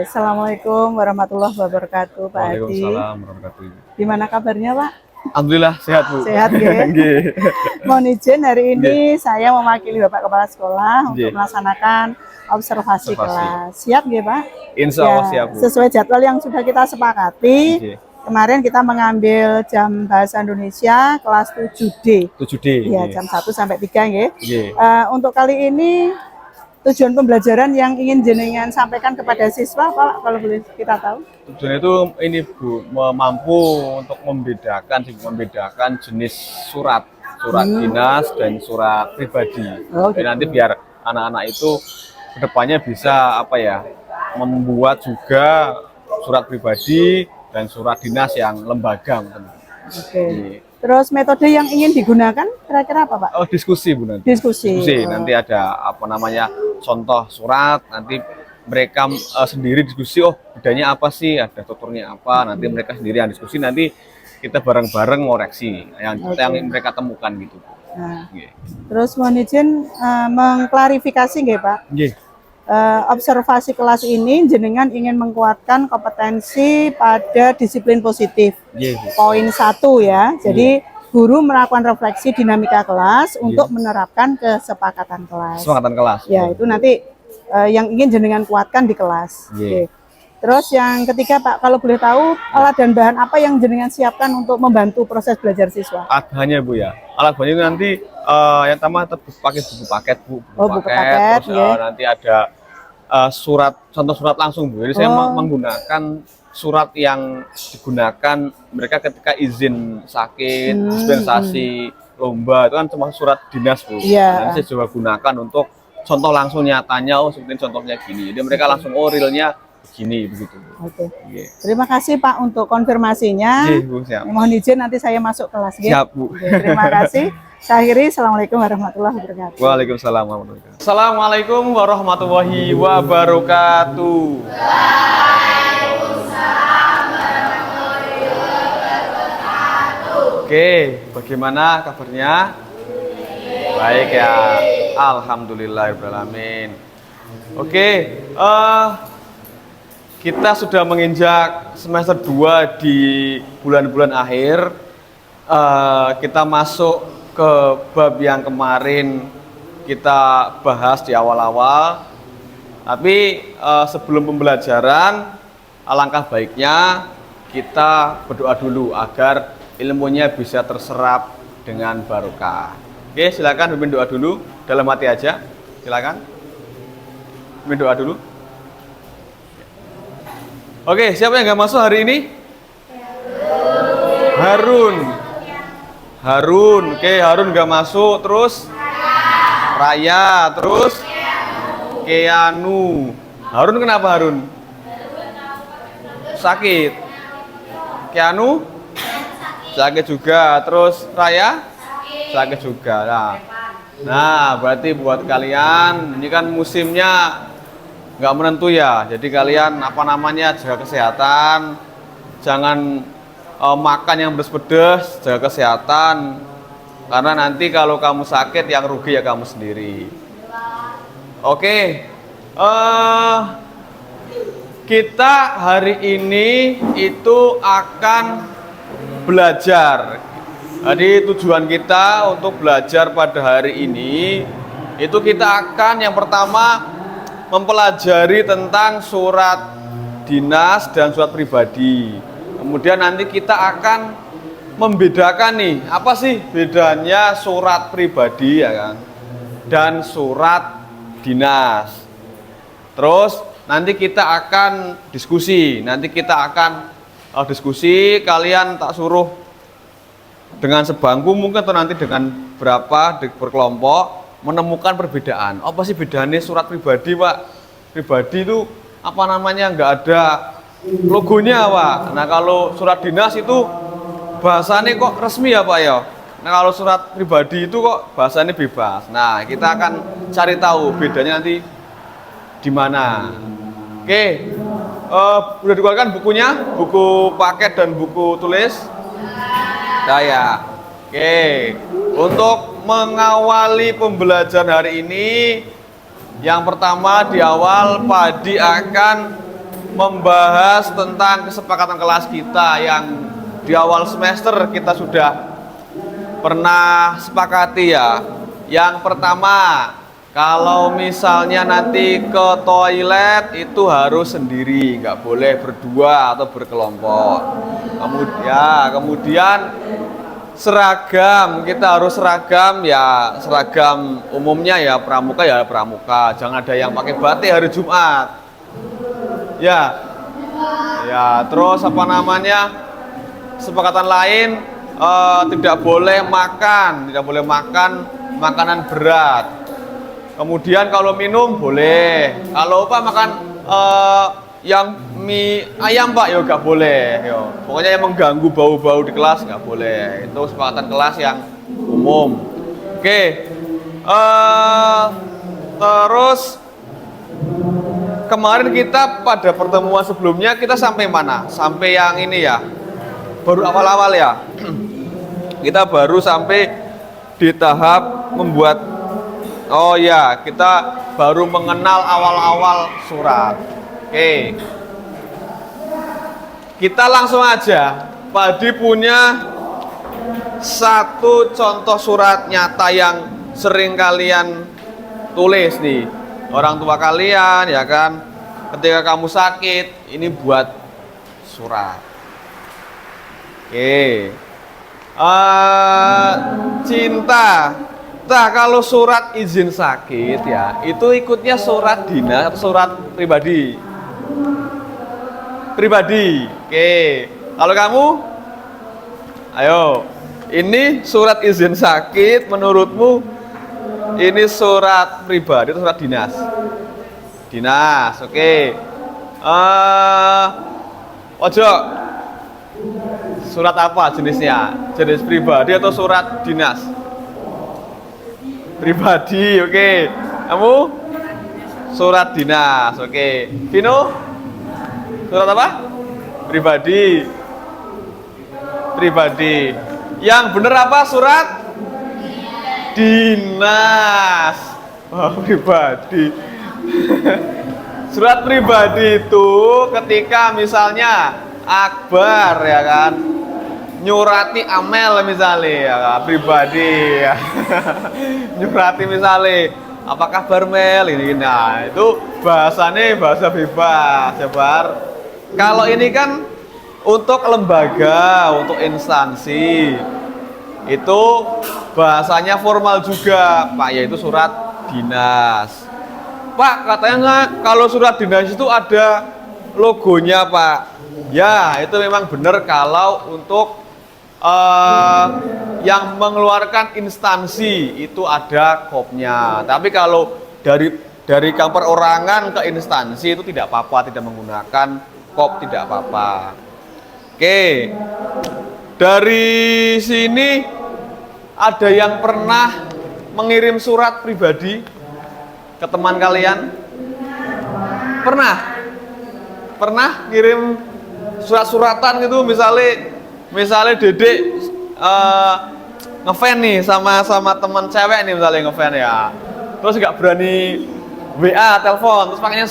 Assalamualaikum warahmatullahi wabarakatuh, Pak Hadi. Waalaikumsalam warahmatullahi wabarakatuh. Gimana kabarnya, Pak? Alhamdulillah sehat, Bu. Sehat, ya? Nggih. Mohon izin hari ini Nggih. saya mewakili Bapak Kepala Sekolah untuk Nggih. melaksanakan observasi kelas. Siap, nggih, Pak? Insya Allah siap, Bu. Sesuai jadwal yang sudah kita sepakati. Nggih. Kemarin kita mengambil jam bahasa Indonesia kelas 7D. 7D. Iya, Nggih. jam 1 sampai 3, nggih. Nggih. Untuk kali ini tujuan pembelajaran yang ingin jenengan sampaikan kepada siswa, Pak, kalau boleh kita tahu? Tujuan itu ini, Bu, mampu untuk membedakan jenis surat dinas dan surat pribadi. Oh, Jadi gitu. nanti biar anak-anak itu kedepannya bisa membuat juga surat pribadi dan surat dinas yang lembaga. Oke. Nggih. Terus metode yang ingin digunakan kira-kira apa, Pak? Oh, diskusi, Bu, nanti. Diskusi. Nanti ada contoh surat, nanti mereka sendiri diskusi, oh bedanya apa sih, ada tuturnya apa, nanti mereka sendiri yang diskusi, nanti kita bareng-bareng ngoreksi yang mereka temukan gitu. Nah, Nggih. terus mohon izin mengklarifikasi nggih, Pak. Nggih. Observasi kelas ini jenengan ingin menguatkan kompetensi pada disiplin positif. Nggih, Bu. Poin 1 ya. Jadi guru melakukan refleksi dinamika kelas untuk menerapkan kesepakatan kelas. Kesepakatan kelas. Ya, itu nanti yang ingin jenengan kuatkan di kelas. Iya. Oke. Terus yang ketiga, Pak, kalau boleh tahu alat dan bahan apa yang jenengan siapkan untuk membantu proses belajar siswa? Alat bahannya, Bu, ya. Alat bahannya itu nanti yang pertama pakai buku paket, Bu. Buku paket, terus ya. nanti ada contoh surat langsung, Bu. Jadi saya menggunakan surat yang digunakan mereka ketika izin sakit, dispensasi, lomba, itu kan cuma surat dinas, Bu. Iya. Nanti saya coba gunakan untuk contoh langsung nyatanya, oh seperti contohnya gini. Jadi mereka langsung, oh realnya begini, begitu, Bu. Oke. Iya. Terima kasih, Pak, untuk konfirmasinya. Iya, Bu, siap. Mohon izin nanti saya masuk kelas. Nggih. Siap, Bu. Oke, terima kasih. Saya akhiri. Assalamualaikum warahmatullahi wabarakatuh. Waalaikumsalam warahmatullahi wabarakatuh. Assalamualaikum warahmatullahi wabarakatuh. Oke, bagaimana kabarnya? Baik ya, alhamdulillahirobbilalamin. Oke, kita sudah menginjak semester 2 di bulan-bulan akhir. Kita masuk ke bab yang kemarin kita bahas di awal-awal. Tapi sebelum pembelajaran, alangkah baiknya kita berdoa dulu agar ilmunya bisa terserap dengan barokah. Oke, silakan pimpin doa dulu dalam hati aja. Silakan. Pimpin doa dulu. Oke, siapa yang nggak masuk hari ini? Harun. Oke, Harun nggak masuk. Terus Raya. Terus Keanu. Harun kenapa Harun? Sakit. Keanu? Sakit juga. Terus Raya? Sakit juga. Nah, berarti buat kalian ini kan musimnya nggak menentu ya. Jadi kalian jaga kesehatan, jangan makan yang pedes-pedes, jaga kesehatan. Karena nanti kalau kamu sakit yang rugi ya kamu sendiri. Oke. Kita hari ini itu akan belajar. Jadi tujuan kita untuk belajar pada hari ini itu kita akan yang pertama mempelajari tentang surat dinas dan surat pribadi. Kemudian nanti kita akan membedakan nih, apa sih bedanya surat pribadi ya kan dan surat dinas. Terus nanti kita akan diskusi. Kalian tak suruh dengan sebangku mungkin atau nanti dengan berkelompok menemukan perbedaan. Apa sih bedanya surat pribadi, Pak? Pribadi itu nggak ada logonya, Pak. Nah, kalau surat dinas itu bahasanya kok resmi ya, Pak ya. Nah, kalau surat pribadi itu kok bahasanya bebas. Nah, kita akan cari tahu bedanya nanti di mana. Oke. Udah dikeluarkan bukunya, buku paket dan buku tulis? Saya. Oke. Untuk mengawali pembelajaran hari ini, yang pertama di awal Pak Hadi akan membahas tentang kesepakatan kelas kita yang di awal semester kita sudah pernah sepakati ya. Yang pertama, kalau misalnya nanti ke toilet itu harus sendiri, nggak boleh berdua atau berkelompok. Kemudian seragam, kita harus seragam ya, seragam umumnya ya pramuka ya pramuka. Jangan ada yang pakai batik hari Jumat. Ya, terus apa namanya? Sepakatan lain tidak boleh makan makanan berat. Kemudian kalau minum boleh. Kalau apa makan yang mie ayam Pak ya nggak boleh. Yo. Pokoknya yang mengganggu bau-bau di kelas nggak boleh. Itu kesepakatan kelas yang umum. Oke. Terus kemarin kita pada pertemuan sebelumnya kita sampai mana? Sampai yang ini ya. Baru awal-awal ya. Kita baru sampai di tahap membuat. Oh ya, kita baru mengenal awal-awal surat. Oke. Kita langsung aja. Padi punya satu contoh surat nyata yang sering kalian tulis nih. Orang tua kalian ya kan, ketika kamu sakit, ini buat surat. Oke. Cinta. Nah, kalau surat izin sakit ya, itu ikutnya surat dinas atau surat pribadi? Pribadi. Oke. Kalau kamu? Ayo. Ini surat izin sakit menurutmu ini surat pribadi atau surat dinas? Dinas. Oke. Ojo. Surat apa jenisnya? Jenis pribadi atau surat dinas? Pribadi, oke. Kamu? Surat dinas, oke. Vino? Surat apa? Pribadi. Pribadi. Yang bener apa surat? Dinas. Oh, pribadi. Surat pribadi itu ketika misalnya Akbar ya kan, nyurati Amel misalnya ya, pribadi ya. Nyurati misalnya apa kabar Mel ini, nah itu bahasanya bahasa bebas ya Bar. Kalau ini kan untuk lembaga, untuk instansi itu bahasanya formal juga Pak, yaitu surat dinas. Pak katanya kalau surat dinas itu ada logonya Pak. Ya itu memang benar kalau untuk yang mengeluarkan instansi itu ada kopnya. Tapi kalau dari perorangan ke instansi itu tidak apa-apa, tidak menggunakan kop, tidak apa-apa. Oke. Dari sini ada yang pernah mengirim surat pribadi ke teman kalian? Pernah? Pernah ngirim surat-suratan gitu, misalnya Dedek ngefan nih sama teman cewek nih misalnya ngefan ya, terus nggak berani WA telepon, terus makanya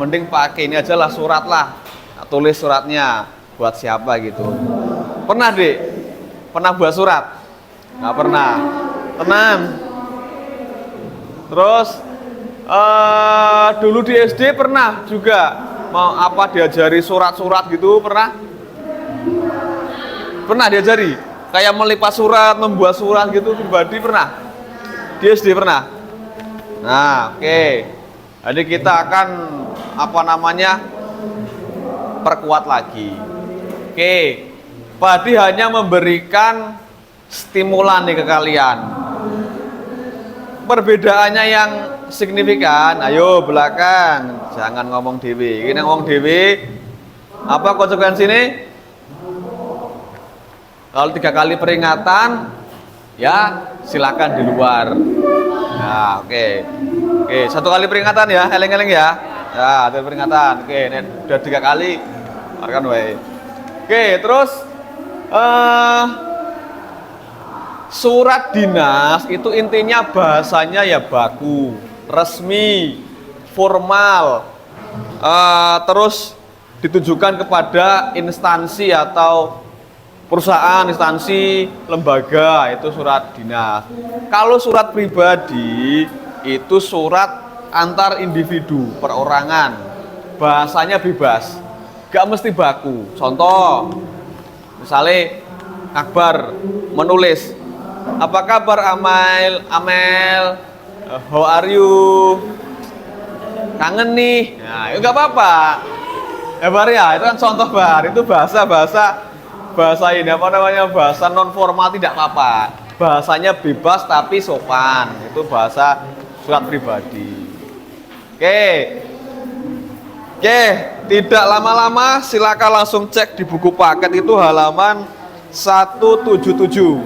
mending pakai ini aja lah, surat lah, tulis suratnya buat siapa gitu. Pernah Dek? Pernah buat surat? Nggak pernah. Tenang. Terus dulu di SD pernah juga mau diajari surat-surat gitu, pernah? Pernah diajari? Kayak melipat surat, membuat surat gitu pribadi pernah? Di SD pernah? Nah, oke. Jadi kita akan perkuat lagi. Oke. Padi hanya memberikan stimulan nih ke kalian. Perbedaannya yang signifikan, ayo belakang, jangan ngomong dewe. Ini ngomong dewe, apa konsekuensi ini? Kalau 3 kali peringatan, ya silakan di luar. Nah, oke. Oke, 1 kali peringatan ya, eleng-eleng ya. Ya, ada peringatan. Oke, ini udah 3 kali. Arkan wae. Oke, terus surat dinas itu intinya bahasanya ya baku, resmi, formal, terus ditujukan kepada instansi atau perusahaan, instansi, lembaga, itu surat dinas. Kalau surat pribadi itu surat antar individu, perorangan. Bahasanya bebas, gak mesti baku. Contoh, misalnya Akbar menulis, apa kabar Amel? Amel, how are you? Kangen nih. Nah, itu gak apa-apa. Ya Bar ya, itu kan contoh Bar, itu bahasa ini apa namanya, bahasa non formal, tidak apa-apa. Bahasanya bebas tapi sopan. Itu bahasa surat pribadi. Oke, tidak lama-lama silakan langsung cek di buku paket itu halaman 177.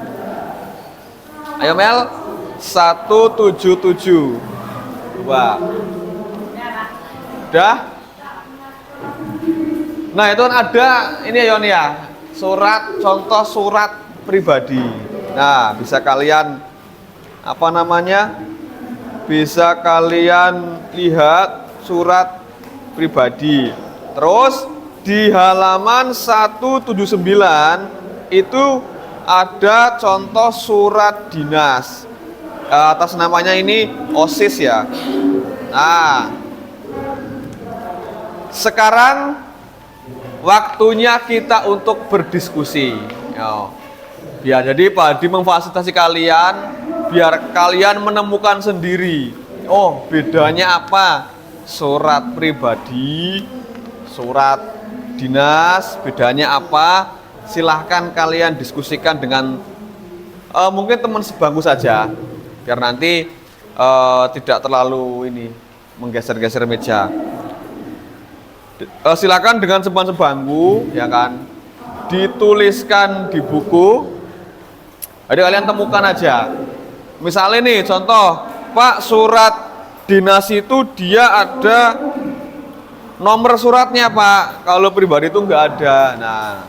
Ayo Mel, 177. Coba. Udah? Nah, itu kan ada ini ya Yon ya. Surat, contoh surat pribadi. Nah, bisa kalian apa namanya? Bisa kalian lihat surat pribadi. Terus di halaman 179 itu ada contoh surat dinas. Atas namanya ini OSIS ya. Nah, sekarang waktunya kita untuk berdiskusi. Biar jadi Pak Adi memfasilitasi kalian, biar kalian menemukan sendiri. Oh, bedanya apa? Surat pribadi, surat dinas, bedanya apa? Silahkan kalian diskusikan dengan mungkin teman sebangku saja, biar nanti tidak terlalu ini menggeser-geser meja. Silakan dengan sebangku, ya kan, dituliskan di buku. Jadi kalian temukan aja. Misalnya nih contoh, Pak, surat dinas itu dia ada nomor suratnya Pak. Kalau pribadi itu nggak ada. Nah,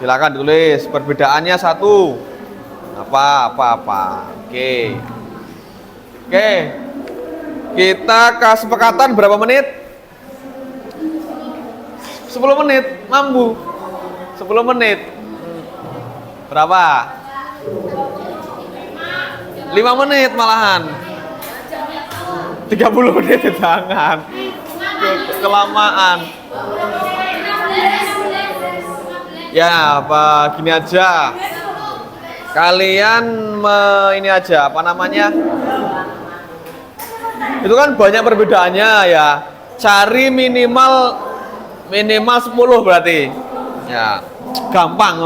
silakan ditulis perbedaannya satu. Apa. Oke. Kita kesepakatan berapa menit? 10 menit, mampu 10 menit. Berapa? 5 menit malahan. 30 menit jangan. Kelamaan. Ya, apa gini aja. Kalian ini aja, apa namanya? Itu kan banyak perbedaannya ya. Cari minimal 10 berarti. Ya, gampang.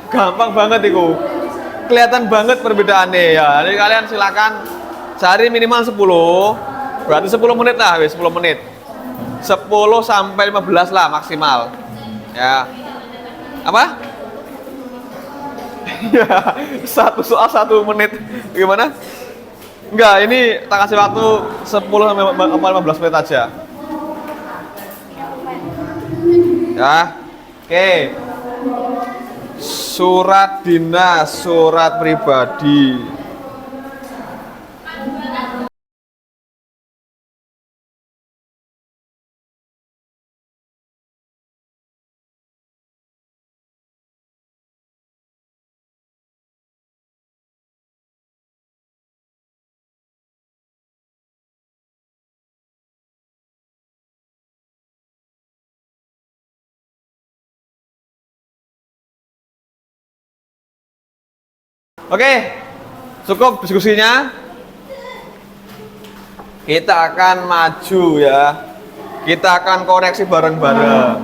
Gampang banget itu. Kelihatan banget perbedaannya ya. Jadi kalian silakan cari minimal 10. Berarti 10 menit lah, 10 menit. 10 sampai 15 lah maksimal. Ya. Apa? Ya, satu soal 1 menit. Gimana? Enggak, ini tak kasih waktu 10 sampai 15 menit aja. Ya, oke. Surat dinas, surat pribadi. Oke, cukup diskusinya. Kita akan maju ya. Kita akan koreksi bareng-bareng.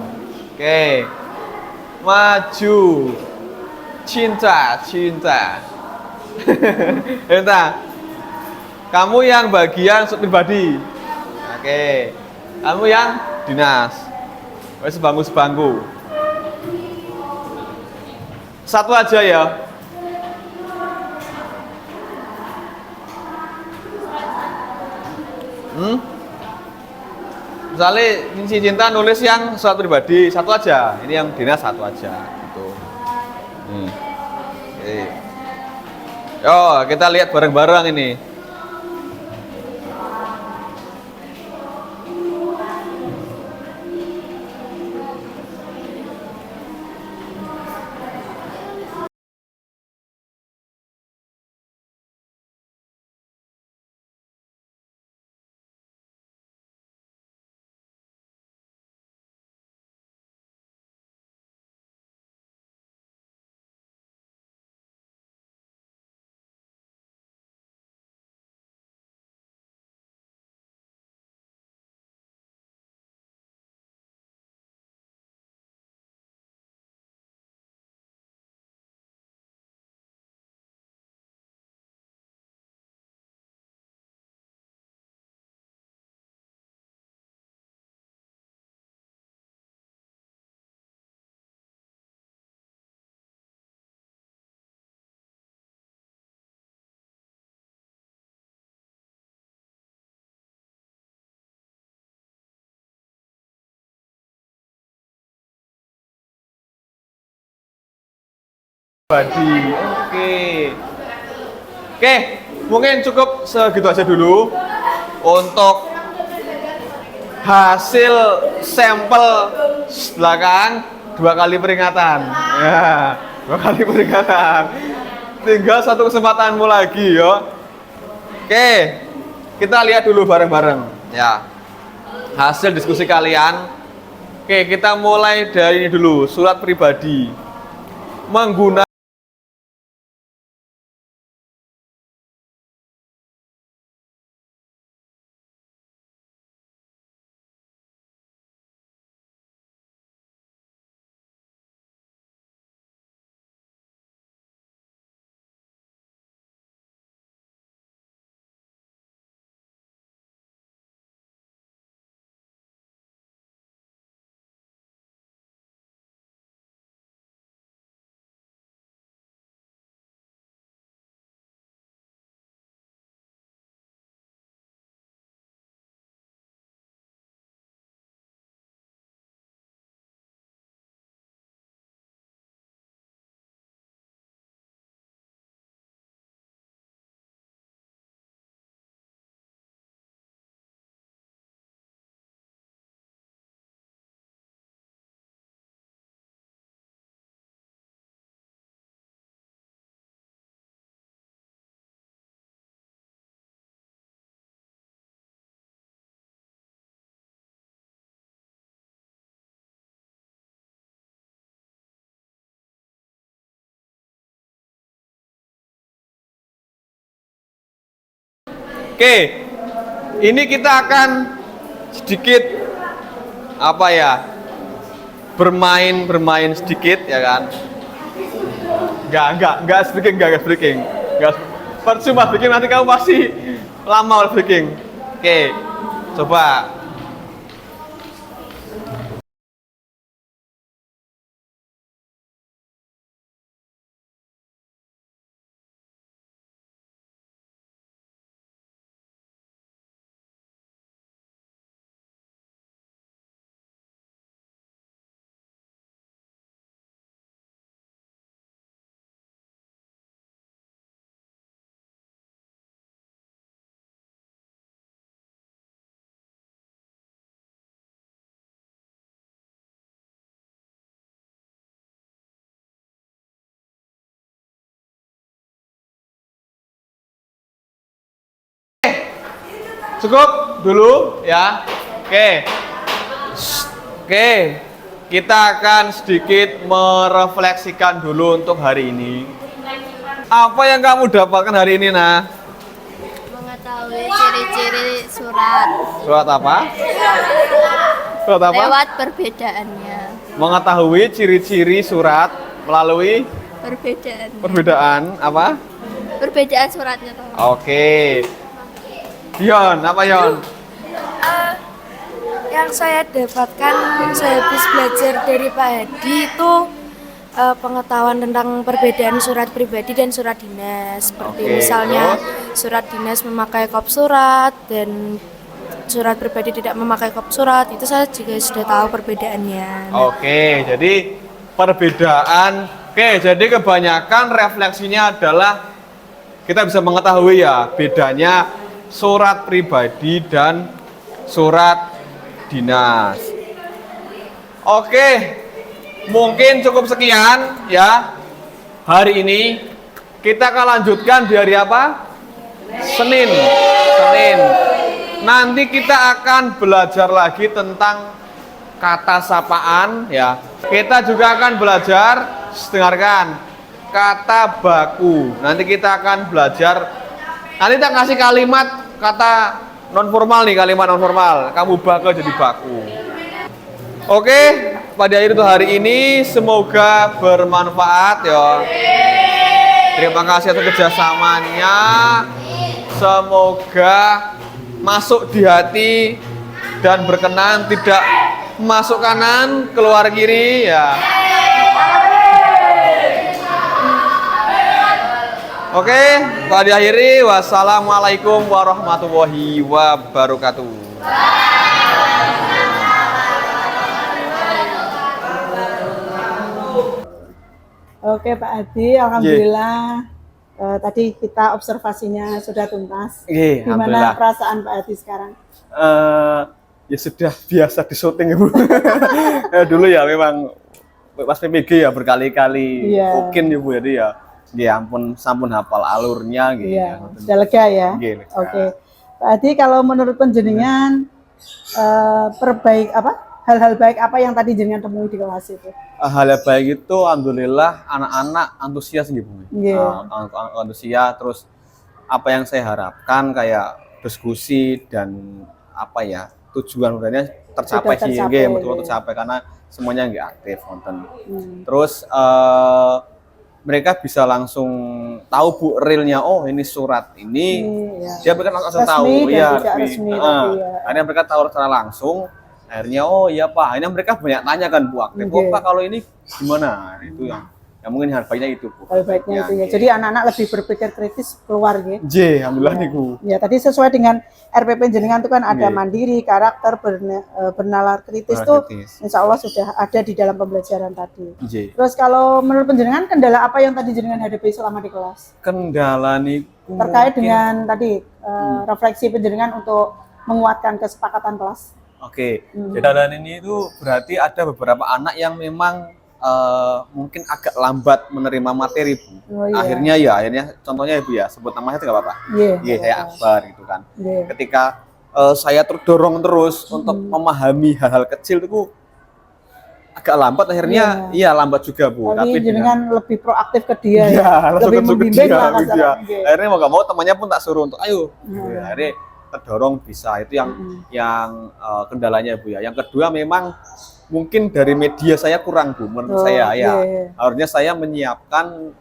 Oke, maju. Cinta. Entah. Kamu yang bagian pribadi. Oke. Kamu yang dinas. Sebangku. Satu aja ya. Misalnya si Cinta nulis yang surat pribadi satu aja, ini yang dinas satu aja gitu. Yo, kita lihat bareng-bareng ini. pribadi. Oke, mungkin cukup segitu aja dulu untuk hasil sampel belakang 2 kali peringatan. Ya, 2 kali peringatan. Tinggal 1 kesempatanmu lagi yo. Oke, kita lihat dulu bareng-bareng ya hasil diskusi kalian. Oke, kita mulai dari ini dulu, surat pribadi. Menggunakan Oke, ini kita akan sedikit apa ya, bermain sedikit ya kan? Enggak speaking. Percuma speaking, nanti kamu pasti lama speaking. Oke, coba. Cukup dulu ya. Oke, kita akan sedikit merefleksikan dulu untuk hari ini. Apa yang kamu dapatkan hari ini, Nah? Mengetahui ciri-ciri surat. Surat apa? Surat apa? Lewat perbedaannya. Mengetahui ciri-ciri surat melalui perbedaan apa? Perbedaan suratnya toh. Oke. Yon, apa Yon? Yang saya dapatkan saya habis belajar dari Pak Hadi itu pengetahuan tentang perbedaan surat pribadi dan surat dinas. Seperti misalnya surat dinas memakai kop surat dan surat pribadi tidak memakai kop surat. Itu saya juga sudah tahu perbedaannya. Oke, jadi perbedaan. Oke, jadi kebanyakan refleksinya adalah kita bisa mengetahui ya bedanya surat pribadi dan surat dinas. Oke, mungkin cukup sekian ya hari ini. Kita akan lanjutkan di hari apa? Senin. Nanti kita akan belajar lagi tentang kata sapaan ya. Kita juga akan belajar, dengarkan, kata baku. Nanti kita akan belajar. Nanti kita kasih kalimat kata non formal nih, kalimat non formal. Kamu bakal jadi baku. Oke, pada akhir itu hari ini semoga bermanfaat ya. Terima kasih atas kerjasamanya. Semoga masuk di hati dan berkenan, tidak masuk kanan keluar kiri ya. Oke, pada diakhiri. Wassalamualaikum warahmatullahi wabarakatuh. Oke Pak Adi, alhamdulillah tadi kita observasinya sudah tuntas. Iya, Gimana alhamdulillah. perasaan Pak Adi sekarang? Ya sudah biasa di syuting Ibu. Dulu ya memang pas PPG ya berkali-kali Iya. mungkin Ibu, jadi ya ampun sampun hafal alurnya gitu. Iya, sudah lega ya. Iya, lega. Oke, Pak Adi, kalau menurut penjenengan hal-hal baik apa yang tadi jenengan temui di kelas itu? Hal yang baik itu alhamdulillah anak-anak antusias gitu. Iya. Antusias, terus apa yang saya harapkan kayak diskusi dan apa ya tujuan udahnya tercapai Sudah sih, tercapai, nggih, betul iya. tercapai karena semuanya nggak aktif nonton. Hmm. Terus mereka bisa langsung tahu Bu realnya, oh ini surat ini Iya. dia mereka langsung Resmi tahu dan ya tidak resmi tapi ya. akhirnya mereka tahu secara langsung, akhirnya oh iya Pak, akhirnya mereka banyak tanya kan Bu aktif, oh Oke. Pak kalau ini gimana, itu yang mungkin hal baiknya itu Bu. Hal baiknya itu ya. Jadi anak-anak lebih berpikir kritis keluar gitu. Alhamdulillah nih Bu. Ya, tadi sesuai dengan RPP jenengan itu kan ada Nggih. mandiri, karakter, bernalar kritis Bernalar tuh kritis. insya Allah sudah ada di dalam pembelajaran tadi. J. Terus kalau menurut penjenengan kendala apa yang tadi jenengan hadapi selama di kelas? Kendala niku Terkait mungkin- dengan tadi refleksi penjenengan untuk menguatkan kesepakatan kelas. Oke, kendala ini itu berarti ada beberapa anak yang memang mungkin agak lambat menerima materi Bu. Oh, iya. Akhirnya contohnya Ibu ya, sebut namanya itu nggak apa-apa. Iya. Iya, saya Akbar gitu kan. Iya. Ketika saya terdorong terus untuk memahami hal-hal kecil itu agak lambat, akhirnya iya lambat juga Bu. Tapi dengan- jenengan lebih proaktif ke dia Iya, ya. langsung Lebih ke membimbing dia, lah gitu ya. kasarnya. Akhirnya mau gak mau temannya pun tak suruh untuk ayo. Akhirnya terdorong bisa. Itu yang kendalanya Bu ya. Yang kedua memang mungkin dari media saya kurang Bu menurut saya ya. iya. Harusnya saya menyiapkan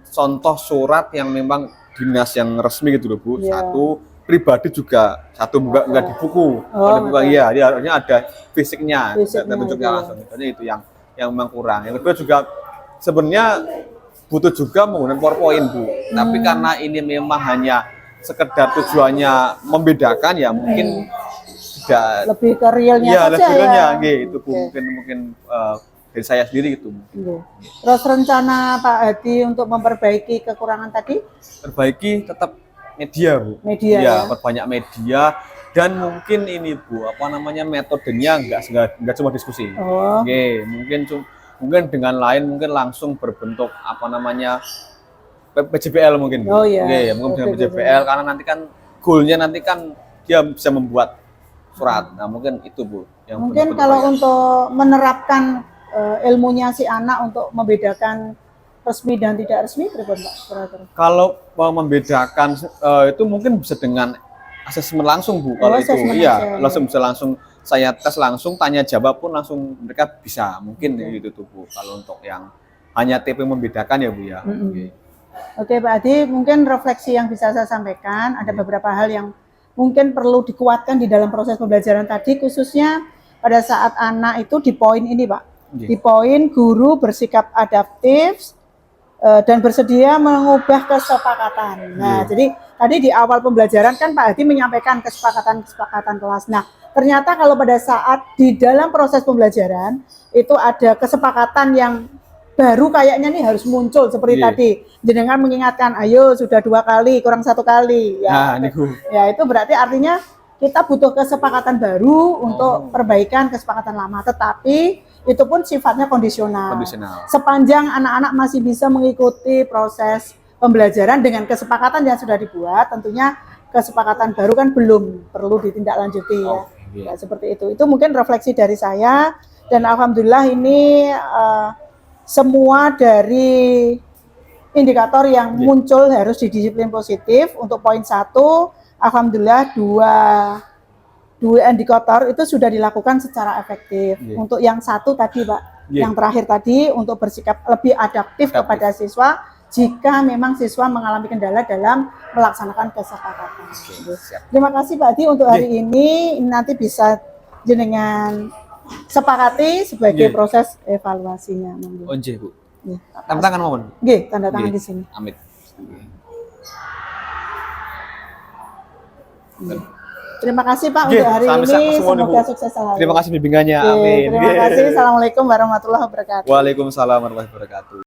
contoh surat yang memang dinas yang resmi gitu loh Bu. Iya. Satu pribadi juga, satu enggak di buku. Kalau di buku betul. iya, dia harusnya ada fisiknya, Fisiknya, tunjuknya iya. langsung. Itu yang memang kurang. Yang kedua juga sebenarnya butuh juga menggunakan PowerPoint Bu. Tapi karena ini memang hanya sekedar tujuannya membedakan ya mungkin tidak Lebih ke realnya ya saja levelnya ya. gitu Bu. Oke. Mungkin dari saya sendiri gitu. Iya. Terus rencana Pak Hadi untuk memperbaiki kekurangan tadi? Perbaiki tetap media Bu. Media, Iya, ya. perbanyak media dan mungkin ini Bu, apa namanya metodenya enggak cuma diskusi. Oh. Oke, mungkin dengan lain mungkin langsung berbentuk apa namanya PJBL mungkin. Bu. Oh, iya. Oke, mungkin dengan Oke, PJBL karena nanti kan goalnya nanti kan dia bisa membuat surat. Nah, mungkin itu Bu yang Mungkin bentuk-bentuk kalau yang- untuk menerapkan ilmunya si anak untuk membedakan resmi dan tidak resmi, berapa Pak? Kira-kira? kalau mau membedakan itu mungkin bisa dengan asesmen langsung Bu. Kalau itu asesmen iya, aja, langsung bisa langsung saya tes langsung tanya jawab pun langsung mereka bisa. Mungkin gitu tuh Bu. Kalau untuk yang hanya TP membedakan ya Bu ya. Oke. Oke Pak Hadi, mungkin refleksi yang bisa saya sampaikan, ada beberapa hal yang mungkin perlu dikuatkan di dalam proses pembelajaran tadi, khususnya pada saat anak itu di poin ini Pak. Iya. Di poin guru bersikap adaptif dan bersedia mengubah kesepakatan. Nah, jadi tadi di awal pembelajaran kan Pak Hadi menyampaikan kesepakatan kelas. Nah, ternyata kalau pada saat di dalam proses pembelajaran itu ada kesepakatan yang baru kayaknya nih harus muncul seperti Iya. tadi. Jenengan mengingatkan, ayo sudah 2 kali, kurang 1 kali. Nah, ini Bu. Ya, itu berarti artinya kita butuh kesepakatan baru untuk perbaikan kesepakatan lama. Tetapi itu pun sifatnya kondisional. Sepanjang anak-anak masih bisa mengikuti proses pembelajaran dengan kesepakatan yang sudah dibuat, tentunya kesepakatan baru kan belum perlu ditindaklanjuti ya. Ya, seperti itu. Itu mungkin refleksi dari saya dan alhamdulillah ini semua dari indikator yang muncul harus didisiplin positif. Untuk poin 1, alhamdulillah dua indikator itu sudah dilakukan secara efektif. Untuk yang 1 tadi Pak, yang terakhir tadi untuk bersikap lebih adaptif kepada siswa jika memang siswa mengalami kendala dalam melaksanakan kesepakatan. Terima kasih Pak Hadi untuk hari ini. Nanti bisa jenengan sepakati sebagai proses evaluasinya. Onje Bu. Nggih. Tanda tangan mohon. Nggih, tanda tangan di sini. Amit. Terima kasih Pak Nggih, untuk hari sami-sami ini. semua nih, Bu. Semoga sukses selalu. Terima kasih bimbingannya. Nggih, Amin. terima kasih. Assalamualaikum warahmatullahi wabarakatuh. Waalaikumsalam warahmatullahi wabarakatuh.